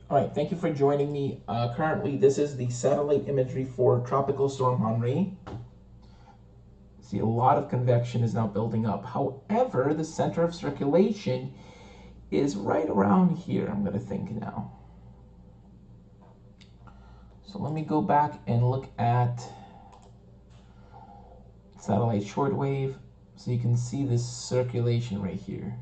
All right, thank you for joining me. Currently, this is the satellite imagery for Tropical Storm Henri. See, a lot of convection is now building up. However, the center of circulation is right around here, I'm going to think now. So let me go back and look at satellite shortwave so you can see this circulation right here.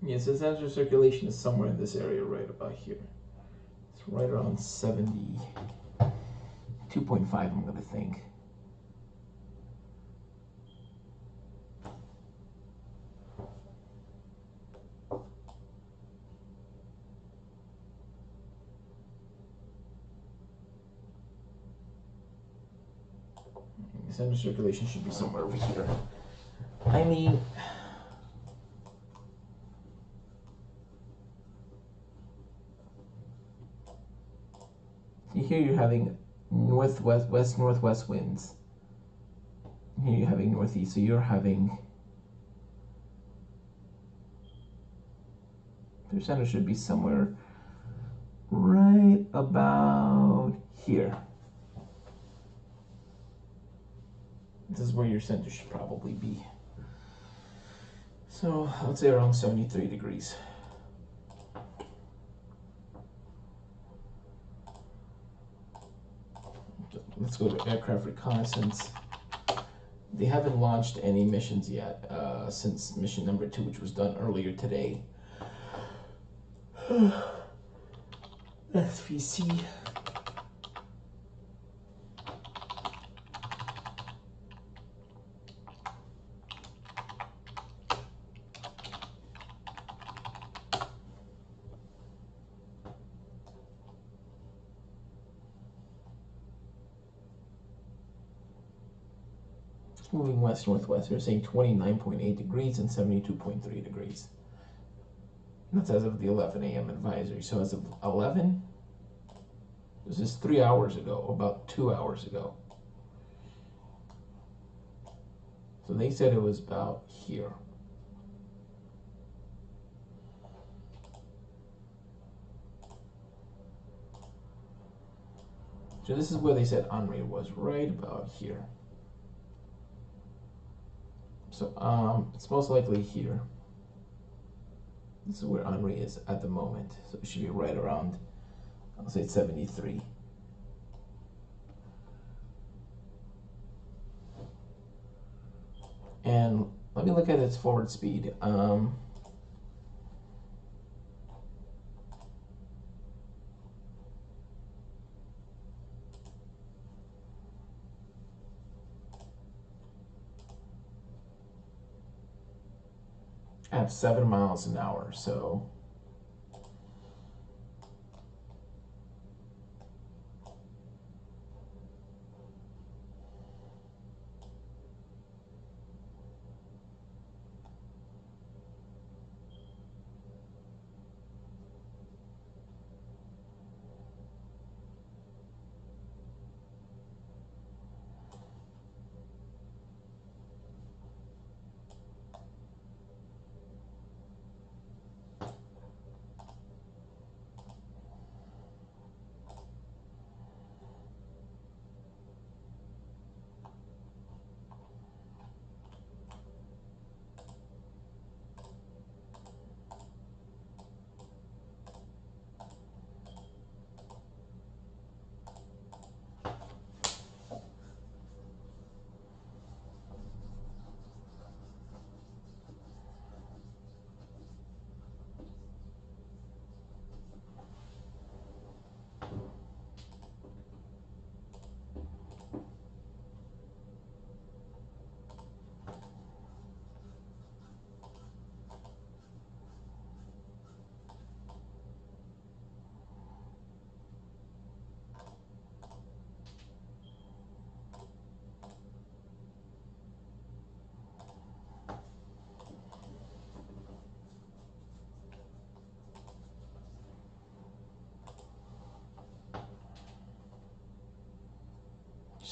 Yes, the center of circulation is somewhere in this area right about here. It's right around 72.5, I'm going to think. The center of circulation should be somewhere over here. I mean, here you're having northwest, west-northwest winds. Here you're having northeast, so you're having, the center should be somewhere right about here. This is where your center should probably be. So I would say around 73 degrees. Let's go to aircraft reconnaissance. They haven't launched any missions yet since mission number 2, which was done earlier today. SVC. Moving west-northwest, they're saying 29.8 degrees and 72.3 degrees. That's as of the 11 a.m. advisory. So as of 11, this is 3 hours ago, about 2 hours ago. So they said it was about here. So this is where they said Henri was, right about here. So it's most likely here. This is where Henri is at the moment. So it should be right around, I'll say 73. And let me look at its forward speed. At 7 miles an hour, so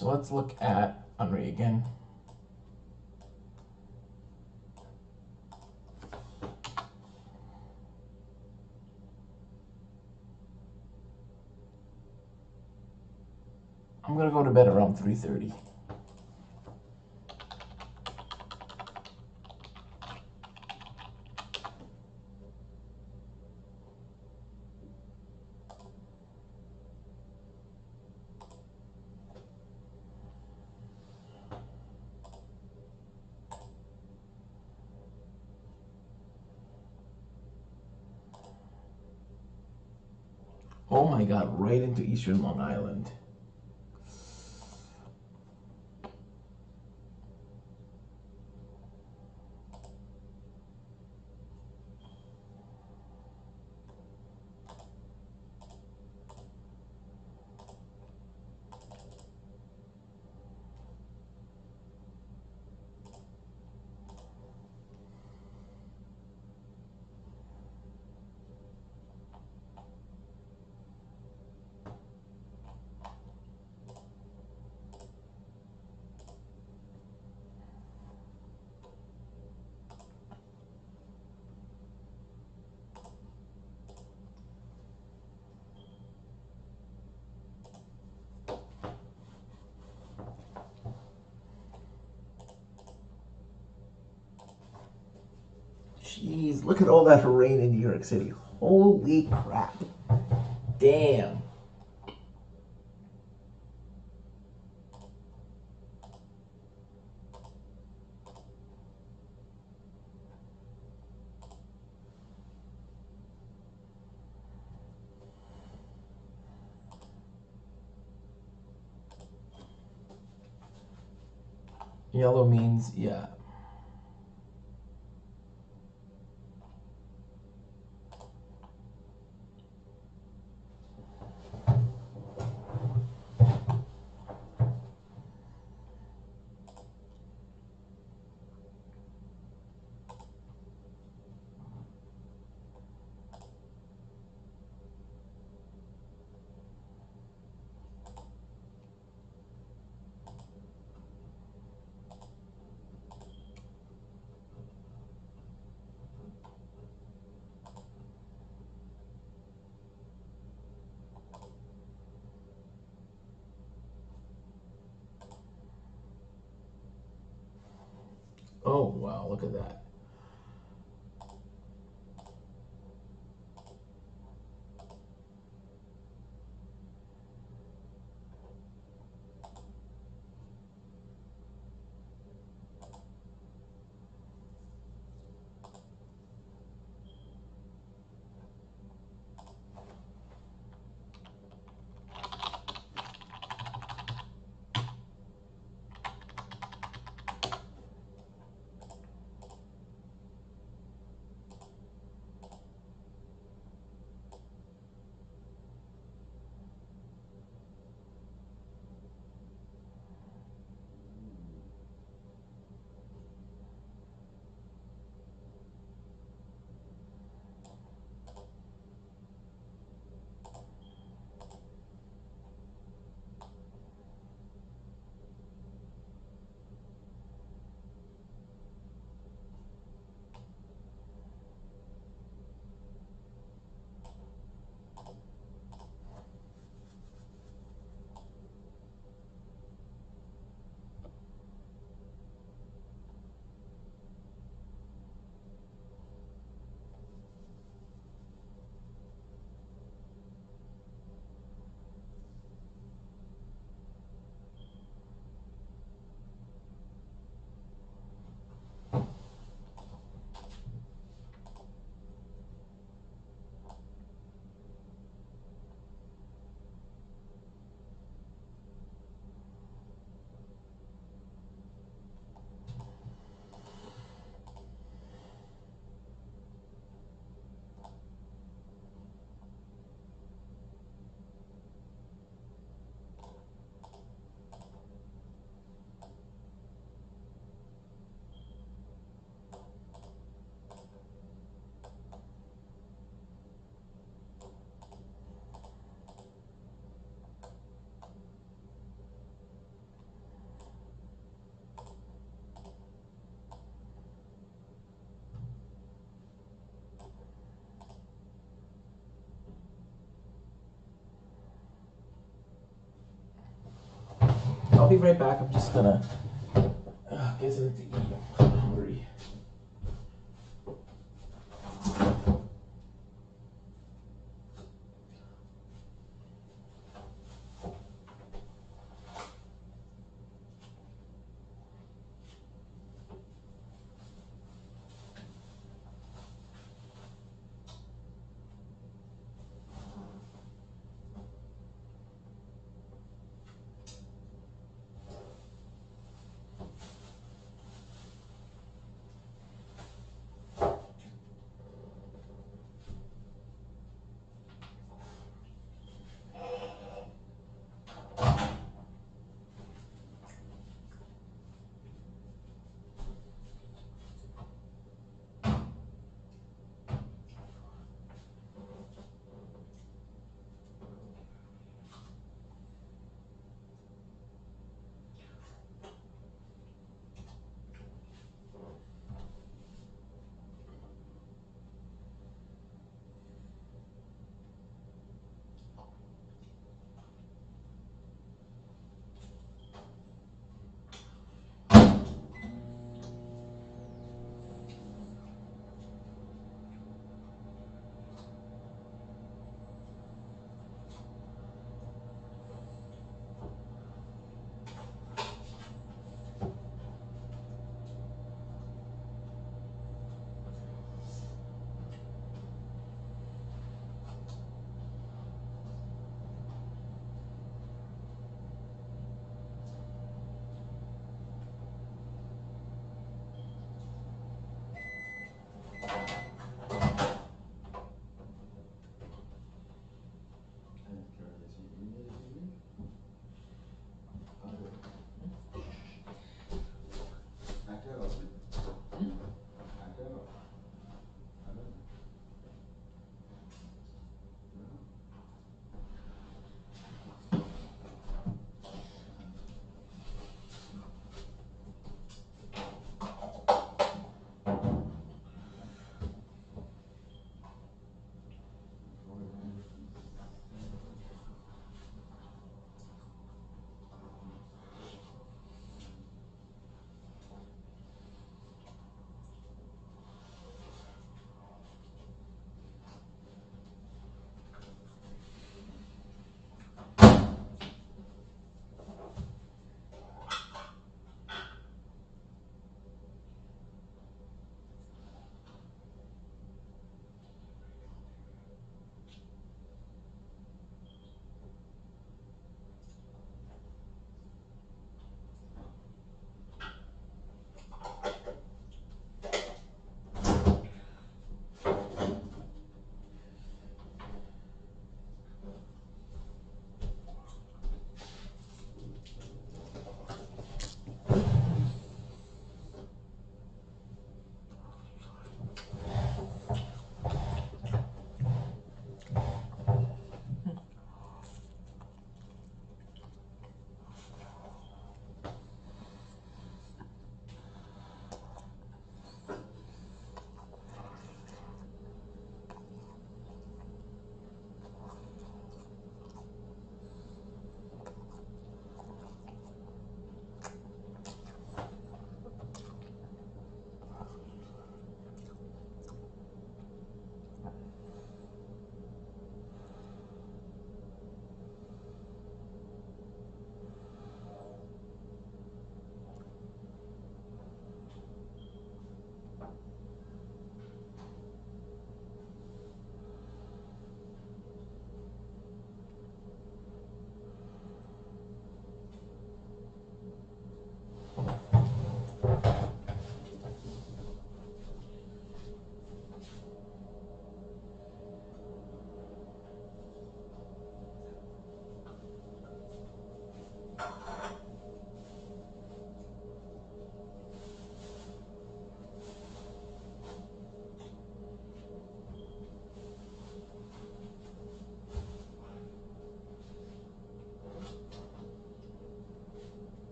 So let's look at Henri again. I'm gonna go to bed around 3:30. Oh my God, right into eastern Long Island. Jeez, look at all that rain in New York City. Holy crap. Damn. Yellow means, yeah. Oh, wow, look at that. be right back. I'm just gonna get something to eat. I'm hungry.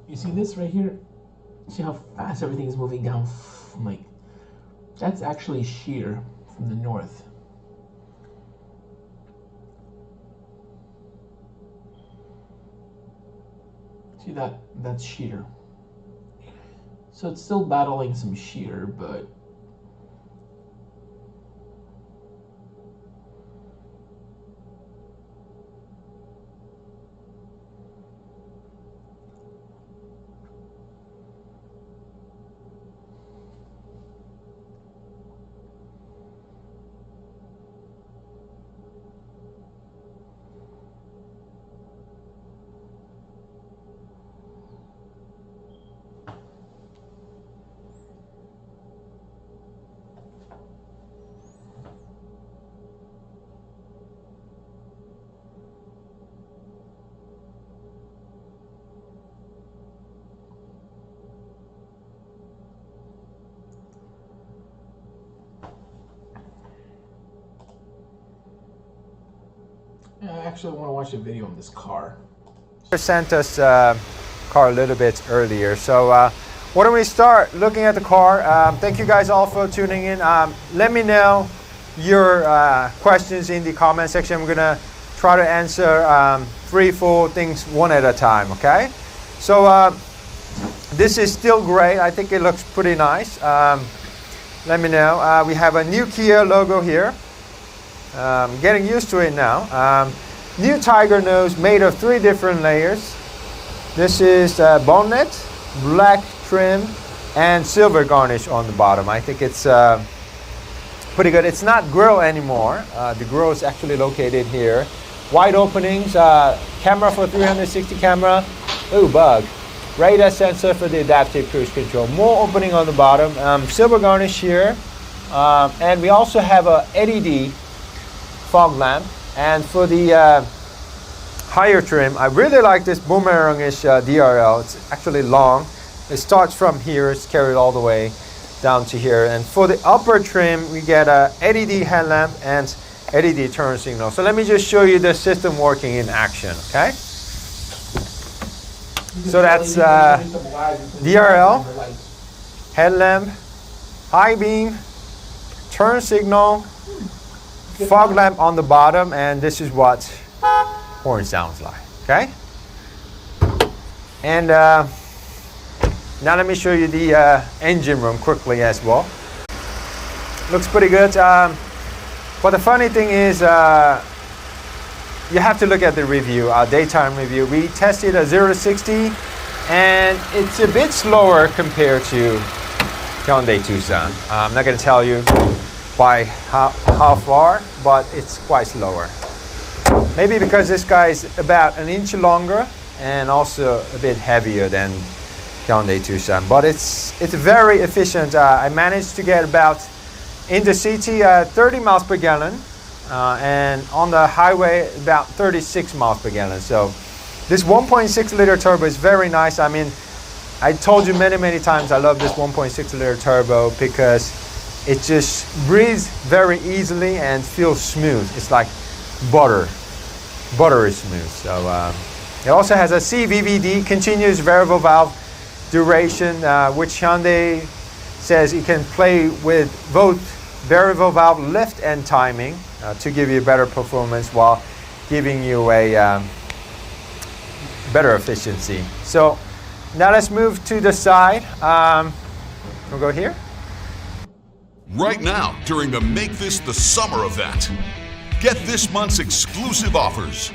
You see this right here? See how fast everything is moving down? I'm like, that's actually shear from the north. See that? That's shear. So it's still battling some shear, but I actually want to watch a video on this car. Sent us car a little bit earlier, so why don't we start looking at the car. Thank you guys all for tuning in. Let me know your questions in the comment section. I'm gonna try to answer 3-4 things one at a time, okay? So this is still gray. I think it looks pretty nice. Let me know. We have a new Kia logo here. Getting used to it now. New Tiger nose made of 3 different layers. This is bonnet, black trim, and silver garnish on the bottom. I think it's pretty good. It's not grille anymore. The grille is actually located here. Wide openings, camera for 360 camera. Ooh, bug. Radar sensor for the adaptive cruise control. More opening on the bottom. Silver garnish here. And we also have a LED fog lamp. And for the higher trim, I really like this boomerangish DRL. It's actually long. It starts from here, it's carried all the way down to here. And for the upper trim, we get a LED headlamp and LED turn signal. So let me just show you the system working in action, okay? So that's DRL, headlamp, high beam, turn signal, fog lamp on the bottom, and this is what horn sounds like, okay? And now let me show you the engine room quickly as well. Looks pretty good. But the funny thing is, you have to look at the review, our daytime review. We tested a 0 to 60, and it's a bit slower compared to Hyundai Tucson. I'm not going to tell you by how far, but it's quite slower. Maybe because this guy is about an inch longer and also a bit heavier than Hyundai Tucson, but it's very efficient. I managed to get about in the city 30 miles per gallon, and on the highway about 36 miles per gallon. So this 1.6 liter turbo is very nice. I mean, I told you many times I love this 1.6 liter turbo because it just breathes very easily and feels smooth. It's like butter. Butter is smooth. So it also has a CVVD, continuous variable valve duration, which Hyundai says you can play with both variable valve lift and timing to give you better performance while giving you a better efficiency. So now let's move to the side. We'll go here. Right now, during the Make This the Summer event, get this month's exclusive offers.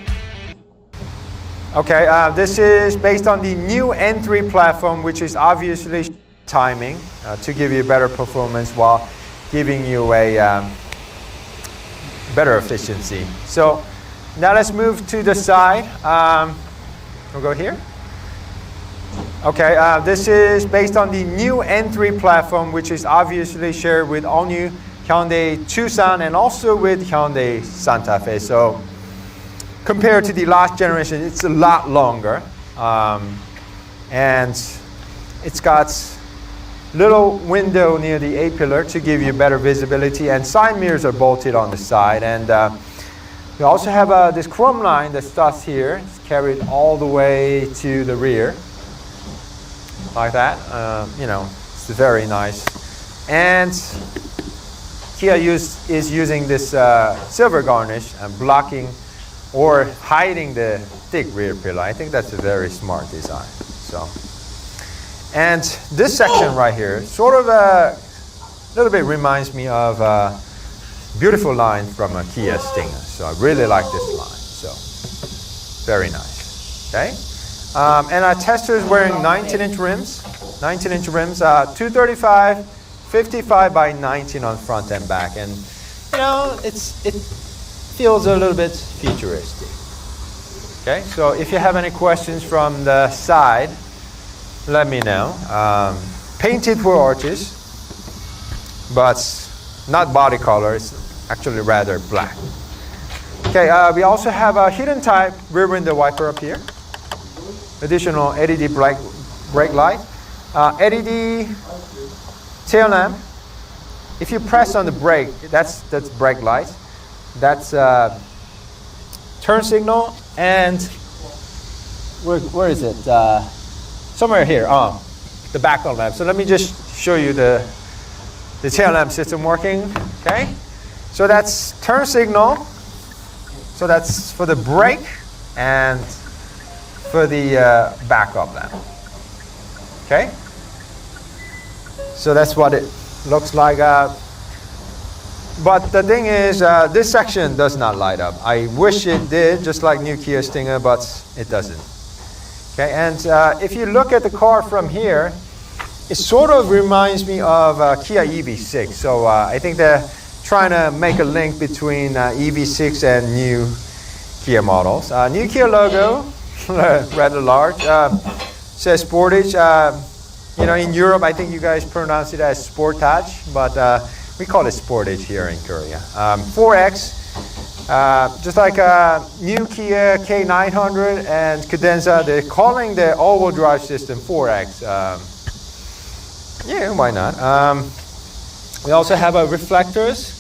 Okay, this is based on the new N3 platform, which is obviously timing to give you better performance while giving you a better efficiency. So now let's move to the side. We'll go here. Okay, this is based on the new N3 platform, which is obviously shared with all new Hyundai Tucson and also with Hyundai Santa Fe. So compared to the last generation, it's a lot longer, and it's got little window near the A-pillar to give you better visibility, and side mirrors are bolted on the side. And we also have this chrome line that starts here. It's carried all the way to the rear. like that. You know, it's very nice. And Kia is using this silver garnish and blocking or hiding the thick rear pillar. I think that's a very smart design. So, and this section right here sort of a little bit reminds me of a beautiful line from a Kia Stinger. So I really like this line. So very nice. Okay. And our tester is wearing 19-inch rims. 19-inch rims, 235, 55 by 19 on front and back. And you know, it feels a little bit futuristic. Okay, so if you have any questions from the side, let me know. Painted for arches, but not body color. It's actually rather black. Okay, we also have a hidden type rear window wiper up here. Additional LED brake light. LED tail lamp. If you press on the brake, that's brake light. That's turn signal, and where is it? Somewhere here. The backup lamp. So let me just show you the tail lamp system working. Okay. So that's turn signal. So that's for the brake and for the backup lamp. Okay. So that's what it looks like. But the thing is, this section does not light up. I wish it did, just like new Kia Stinger, but it doesn't. Okay, and if you look at the car from here, it sort of reminds me of Kia EV6. So I think they're trying to make a link between EV6 and new Kia models. New Kia logo, rather large. Says Sportage. You know, in Europe, I think you guys pronounce it as Sportage, but we call it Sportage here in Korea. 4X, just like new Kia K900 and Cadenza, they're calling the all-wheel drive system 4X. Yeah, why not? We also have reflectors.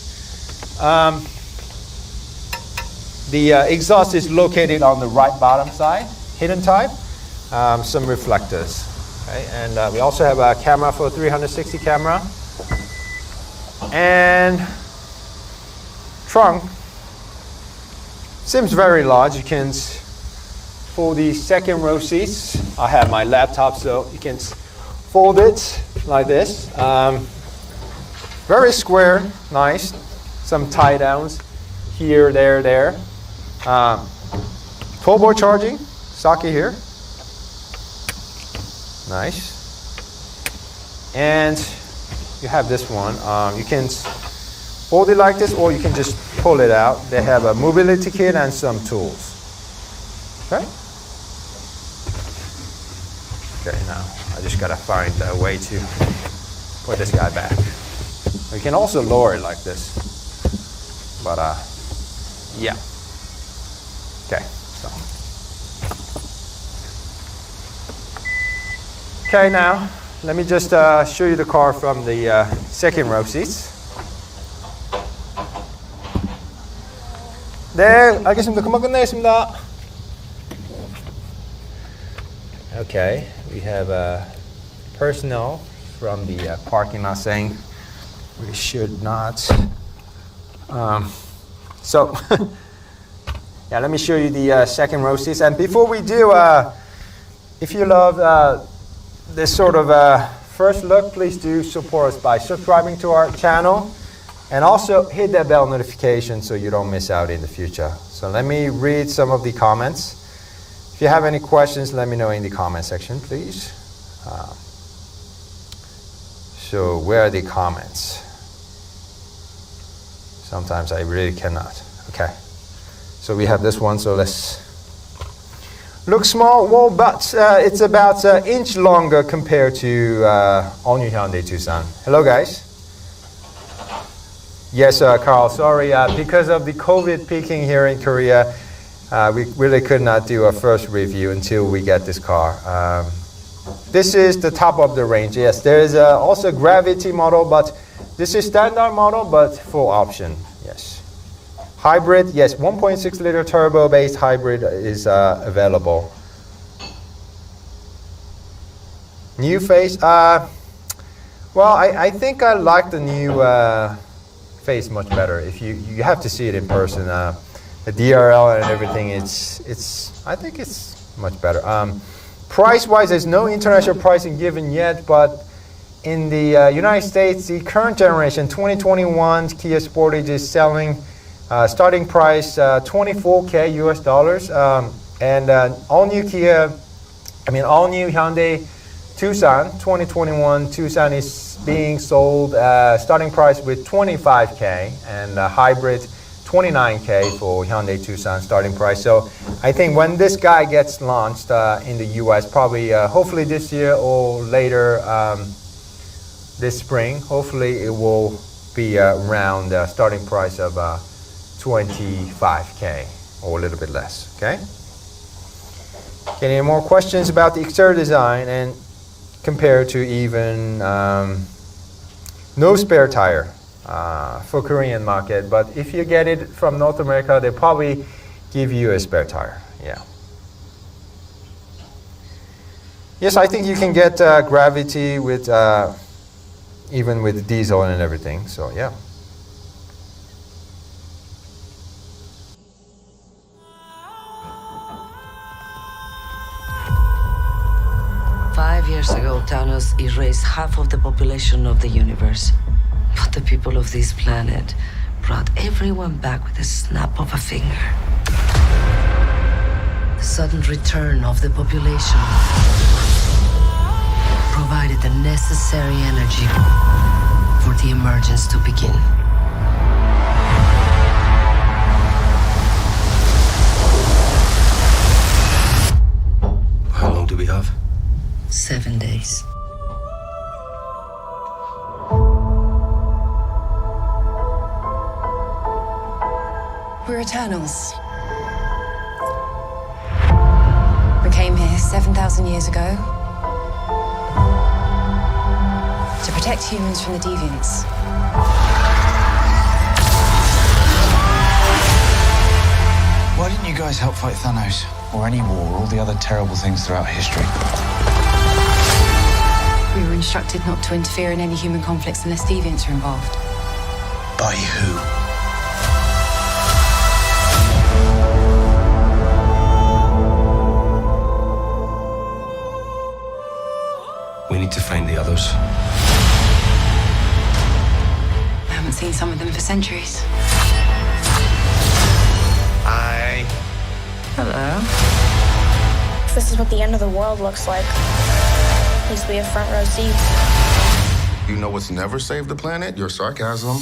The exhaust is located on the right bottom side, hidden type. Some reflectors. Okay, and we also have a camera for 360 camera. And trunk seems very large. You can fold the second row seats. I have my laptop, so you can fold it like this. Very square, nice. Some tie downs here, there. 12-volt charging socket here. Nice. And you have this one. You can hold it like this, or you can just pull it out. They have a mobility kit and some tools. Okay. Okay, now I just gotta find a way to put this guy back. You can also lower it like this. But yeah. Okay. So. Okay, now let me just show you the car from the second row seats. 네, 알겠습니다. 금방 끝내겠습니다. Okay, we have personnel from the parking lot saying we should not. So, yeah, let me show you the second row seats. And before we do, if you love this sort of first look, please do support us by subscribing to our channel and also hit that bell notification so you don't miss out in the future. So let me read some of the comments. If you have any questions, let me know in the comment section, please. So where are the comments? Sometimes I really cannot. Okay. So we have this one, so let's look small, well, but it's about an inch longer compared to all new Hyundai Tucson. Hello, guys. Yes, Carl, sorry, because of the COVID peaking here in Korea, we really could not do a first review until we get this car. This is the top of the range. Yes, there is also a Gravity model, but this is standard model, but full option. Yes. Hybrid, yes, 1.6 liter turbo-based hybrid is available. New face. Well, I think I like the new face much better. If you have to see it in person, the DRL and everything, I think it's much better. Price-wise, there's no international pricing given yet, but in the United States, the current generation 2021 Kia Sportage is selling starting price $24K US dollars, and all new Hyundai Tucson 2021 Tucson is being sold starting price with $25K, and hybrid $29K for Hyundai Tucson starting price. So I think when this guy gets launched in the US, probably hopefully this year or later this spring, hopefully it will be around starting price of 25K or a little bit less. Okay. Any more questions about the exterior design and compared to even no spare tire for Korean market, but if you get it from North America, they probably give you a spare tire. Yeah. Yes, I think you can get Gravity with even with diesel and everything. So yeah. Years ago, Thanos erased half of the population of the universe. But the people of this planet brought everyone back with a snap of a finger. The sudden return of the population provided the necessary energy for the emergence to begin. How long do we have? 7 days. We're Eternals. We came here 7,000 years ago to protect humans from the deviants. Why didn't you guys help fight Thanos? Or any war, or all the other terrible things throughout history? We were instructed not to interfere in any human conflicts unless deviants are involved. By who? We need to find the others. I haven't seen some of them for centuries. Hi. Hello. This is what the end of the world looks like. At least we have front row seats. You know what's never saved the planet? Your sarcasm.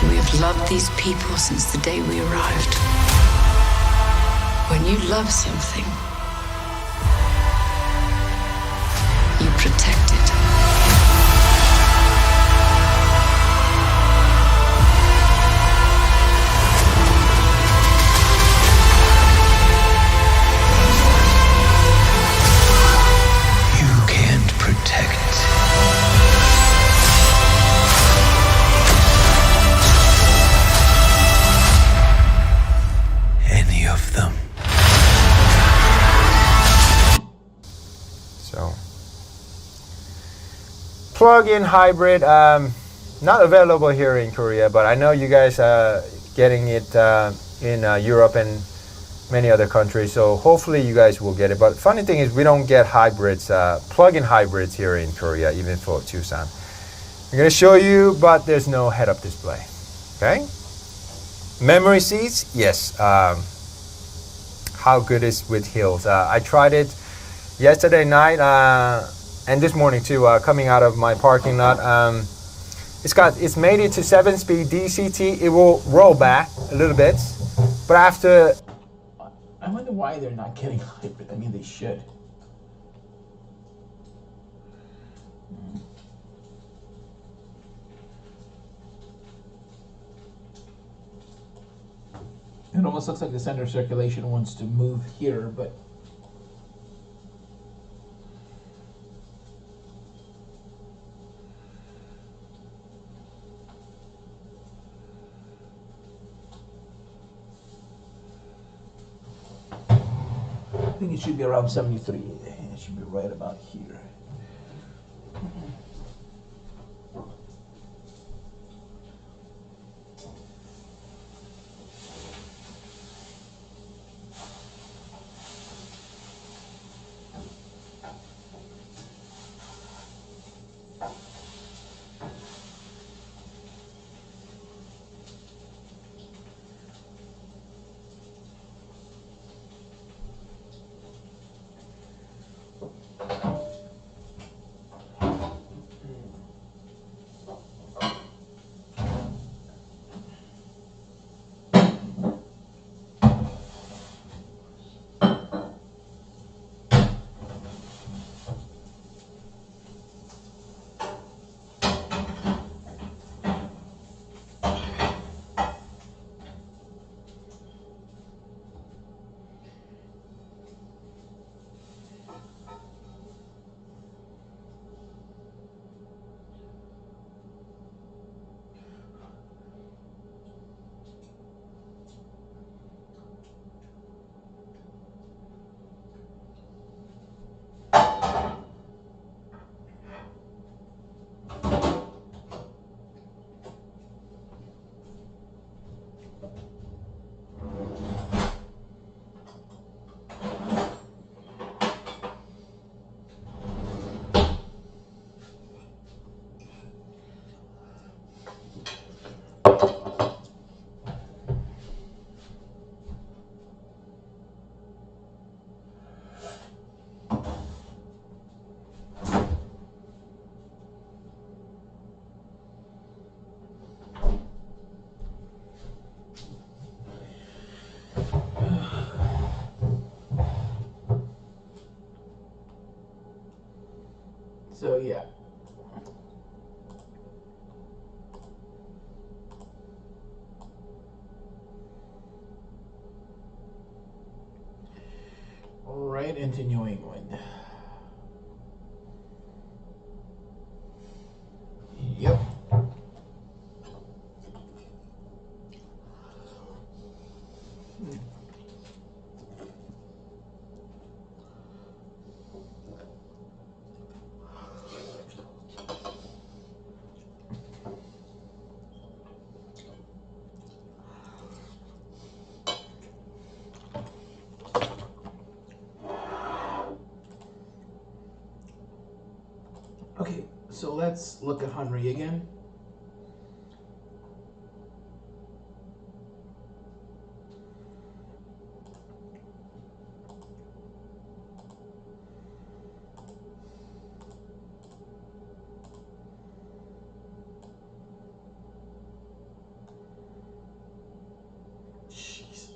We have loved these people since the day we arrived. When you love something, you protect it. Plug-in hybrid, not available here in Korea, but I know you guys are getting it in Europe and many other countries, so hopefully you guys will get it. But funny thing is we don't get hybrids, plug-in hybrids here in Korea, even for Tucson. I'm going to show you, but there's no head-up display. Okay? Memory seats, yes. How good is with heels? I tried it yesterday night and this morning too, coming out of my parking lot. It's made it to 7-speed DCT. It will roll back a little bit, but after. I wonder why they're not getting hybrid. I mean, they should. It almost looks like the center of circulation wants to move here, but think it should be around 73. It should be right about here. So yeah. Right into New England. Yep. Okay, so let's look at Henri again. Jeez.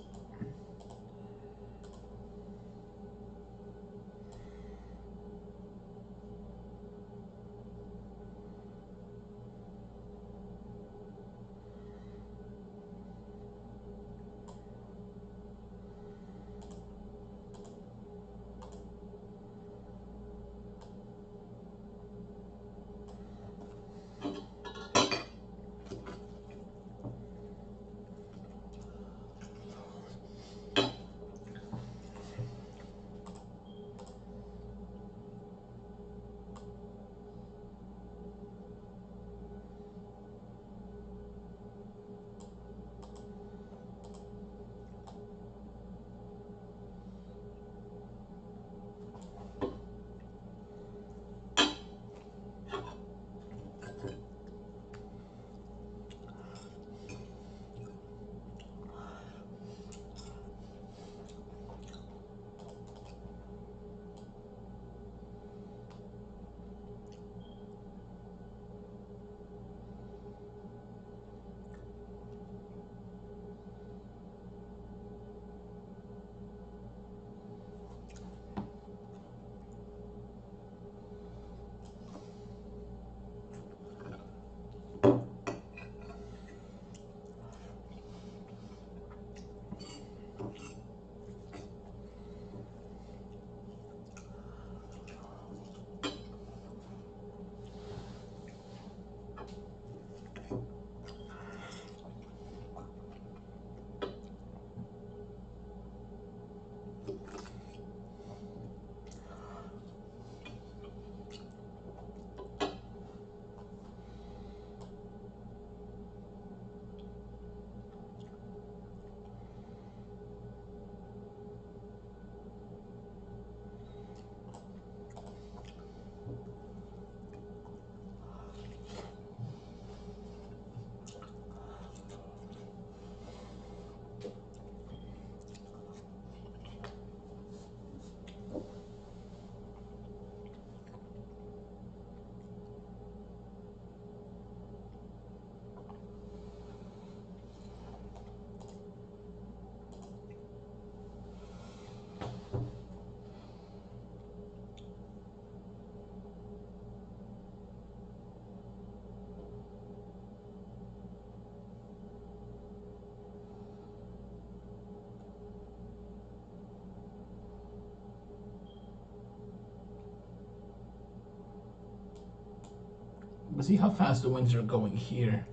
Let's see how fast the winds are going here.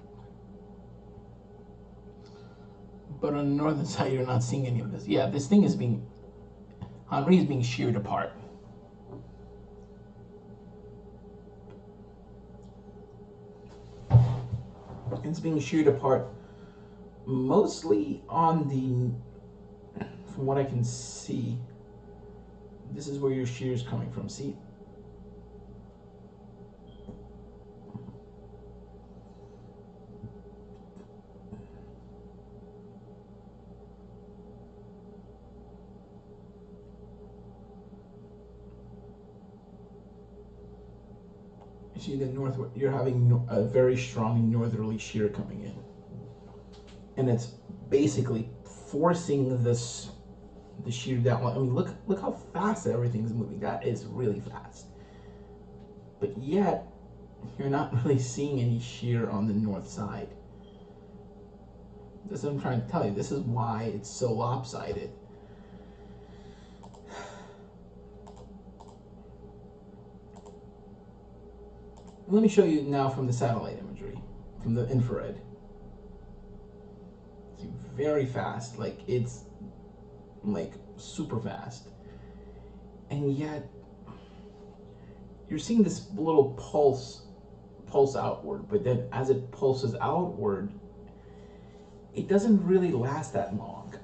But on the northern side, you're not seeing any of this. Yeah, this thing is being... Henri is being sheared apart. It's being sheared apart mostly on the... From what I can see, this is where your shear is coming from. See? You see the north, you're having a very strong northerly shear coming in. And it's basically forcing this, the shear down. I mean, look how fast everything's moving. That is really fast. But yet, you're not really seeing any shear on the north side. That's what I'm trying to tell you. This is why it's so lopsided. Let me show you now from the satellite imagery, from the infrared. It's very fast, like it's like super fast. And yet, you're seeing this little pulse outward, but then as it pulses outward, it doesn't really last that long.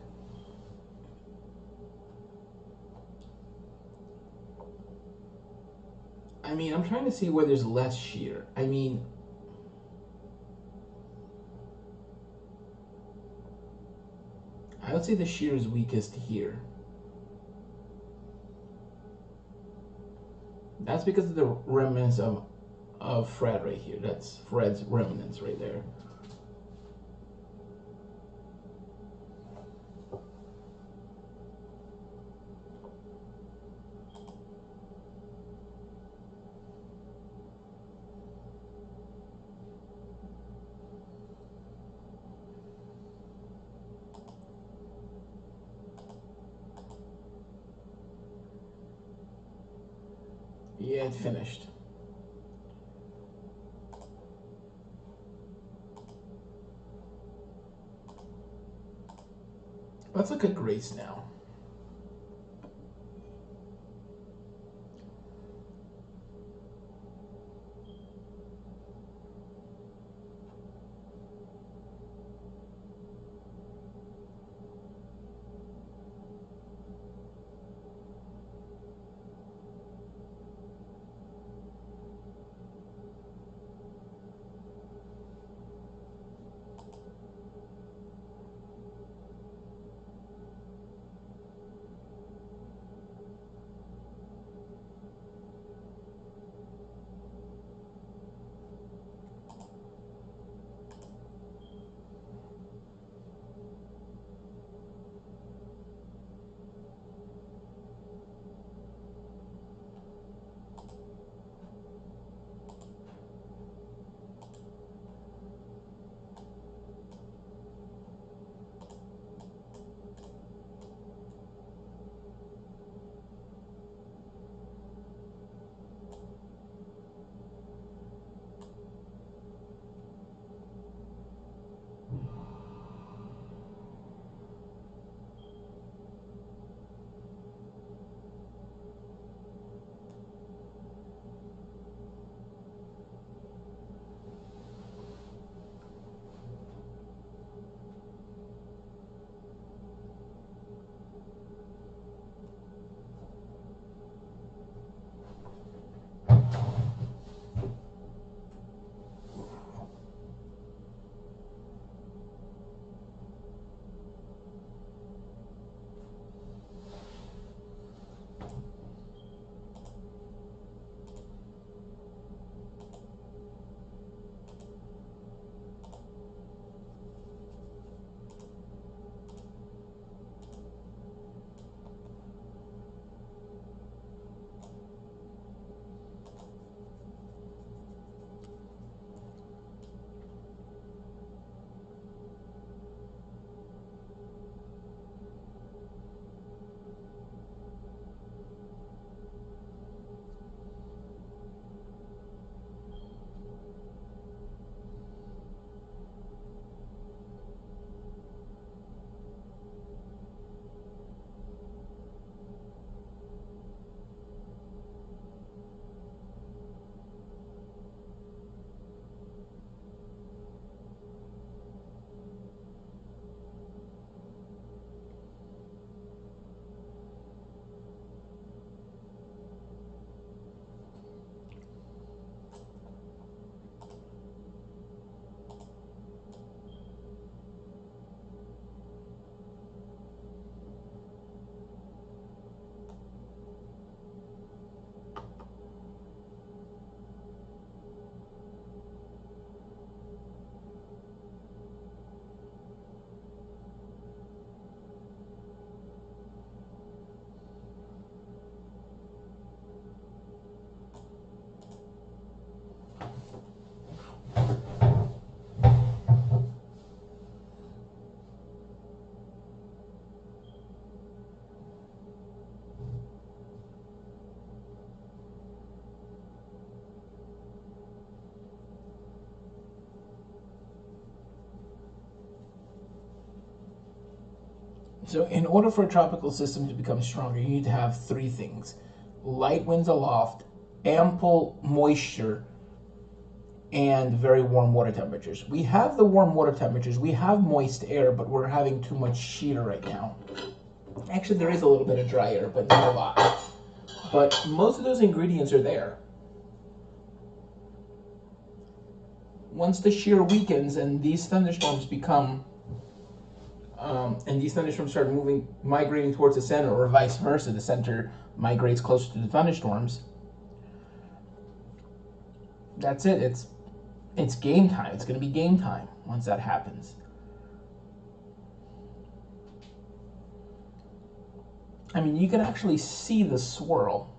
I mean, I'm trying to see where there's less shear. I mean, I would say the shear is weakest here. That's because of the remnants of Fred right here. That's Fred's remnants right there. Yeah, it finished. Let's look at Grace now. So in order for a tropical system to become stronger, you need to have three things: light winds aloft, ample moisture, and very warm water temperatures. We have the warm water temperatures, we have moist air, but we're having too much shear right now. Actually, there is a little bit of dry air, but not a lot. But most of those ingredients are there. Once the shear weakens and these thunderstorms start migrating towards the center, or vice versa, the center migrates closer to the thunderstorms, that's it. It's game time. It's going to be game time once that happens. I mean, you can actually see the swirl.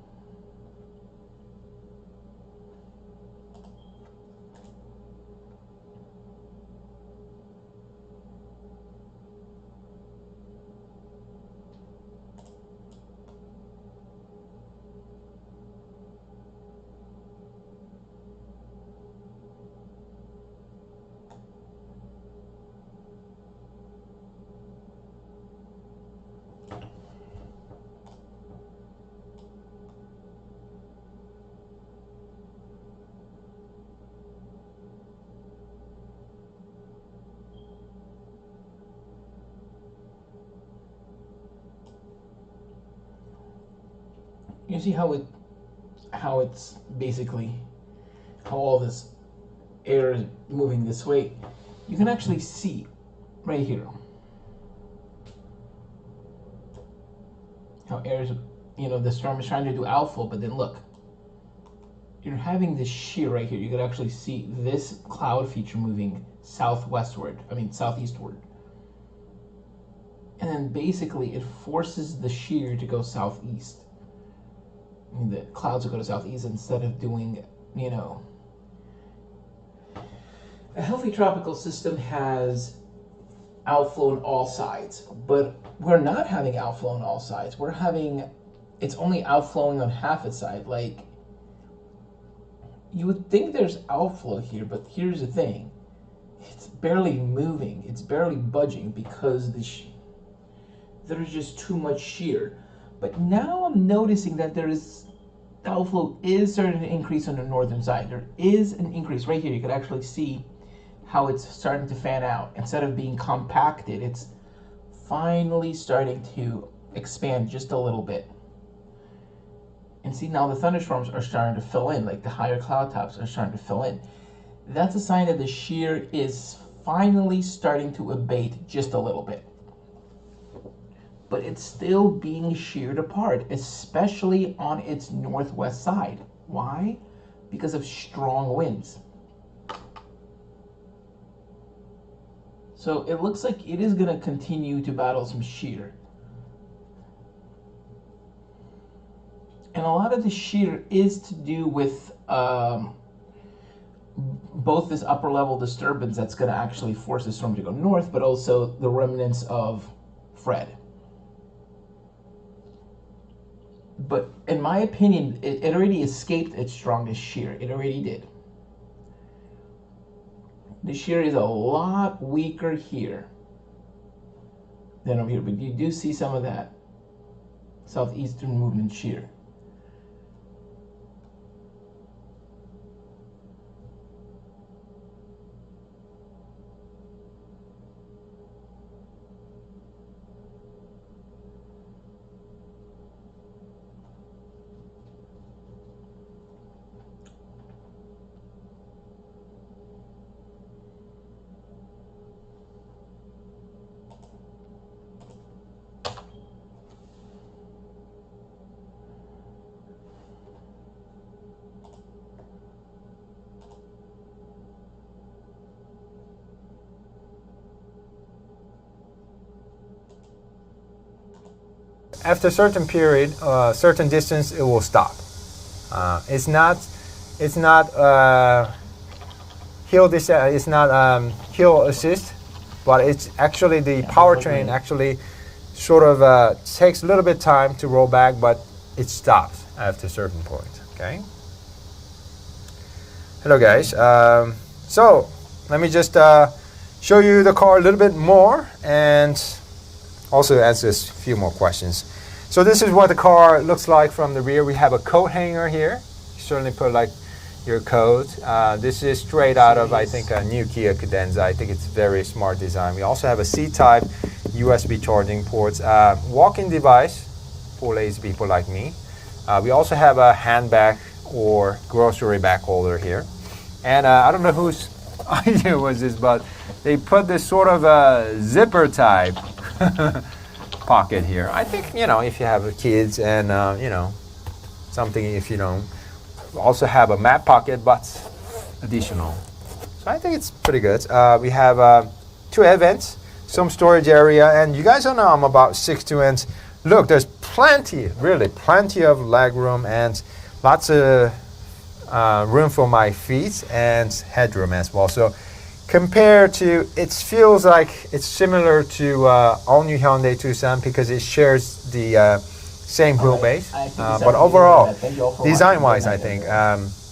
You see how it's basically how all this air is moving this way. You can actually see right here how air is, the storm is trying to do outflow, but then look, you're having this shear right here. You could actually see this cloud feature moving southeastward. And then basically it forces the shear to go southeast. The clouds will go to southeast instead of doing, a healthy tropical system has outflow on all sides, but we're not having outflow on all sides. It's only outflowing on half its side. Like, you would think there's outflow here, but here's the thing. It's barely moving. It's barely budging because there's just too much shear. But now I'm noticing that outflow is starting to increase on the northern side. There is an increase right here. You could actually see how it's starting to fan out. Instead of being compacted, it's finally starting to expand just a little bit. And see, now the thunderstorms are starting to fill in, like the higher cloud tops are starting to fill in. That's a sign that the shear is finally starting to abate just a little bit. But it's still being sheared apart, especially on its northwest side. Why? Because of strong winds. So it looks like it is going to continue to battle some shear. And a lot of the shear is to do with both this upper level disturbance that's going to actually force the storm to go north, but also the remnants of Fred. But in my opinion, it already escaped its strongest shear. It already did. The shear is a lot weaker here than over here, but you do see some of that southeastern movement shear. After a certain period, certain distance, it will stop. It's not hill assist, but it's actually the powertrain actually sort of takes a little bit of time to roll back, but it stops after a certain point. Okay. Hello guys. So let me just show you the car a little bit more, and also answers a few more questions. So this is what the car looks like from the rear. We have a coat hanger here. You certainly put like your coat. This is straight out of, I think, a new Kia Cadenza. I think it's very smart design. We also have a C-type USB charging ports, walk-in device for lazy people like me. We also have a handbag or grocery bag holder here. And I don't know whose idea was this, but they put this sort of a zipper type pocket here. I think, you know, if you have kids and, you know, something, if you don't, also have a map pocket, but additional. So I think it's pretty good. We have 2 air vents, some storage area, and you guys don't know I'm about 6'2", and look, there's plenty, really plenty of leg room and lots of room for my feet and headroom as well. So compared to, it feels like it's similar to all new Hyundai Tucson because it shares the same wheelbase. But overall, design-wise, I think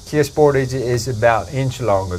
Kia Sportage is about an inch longer.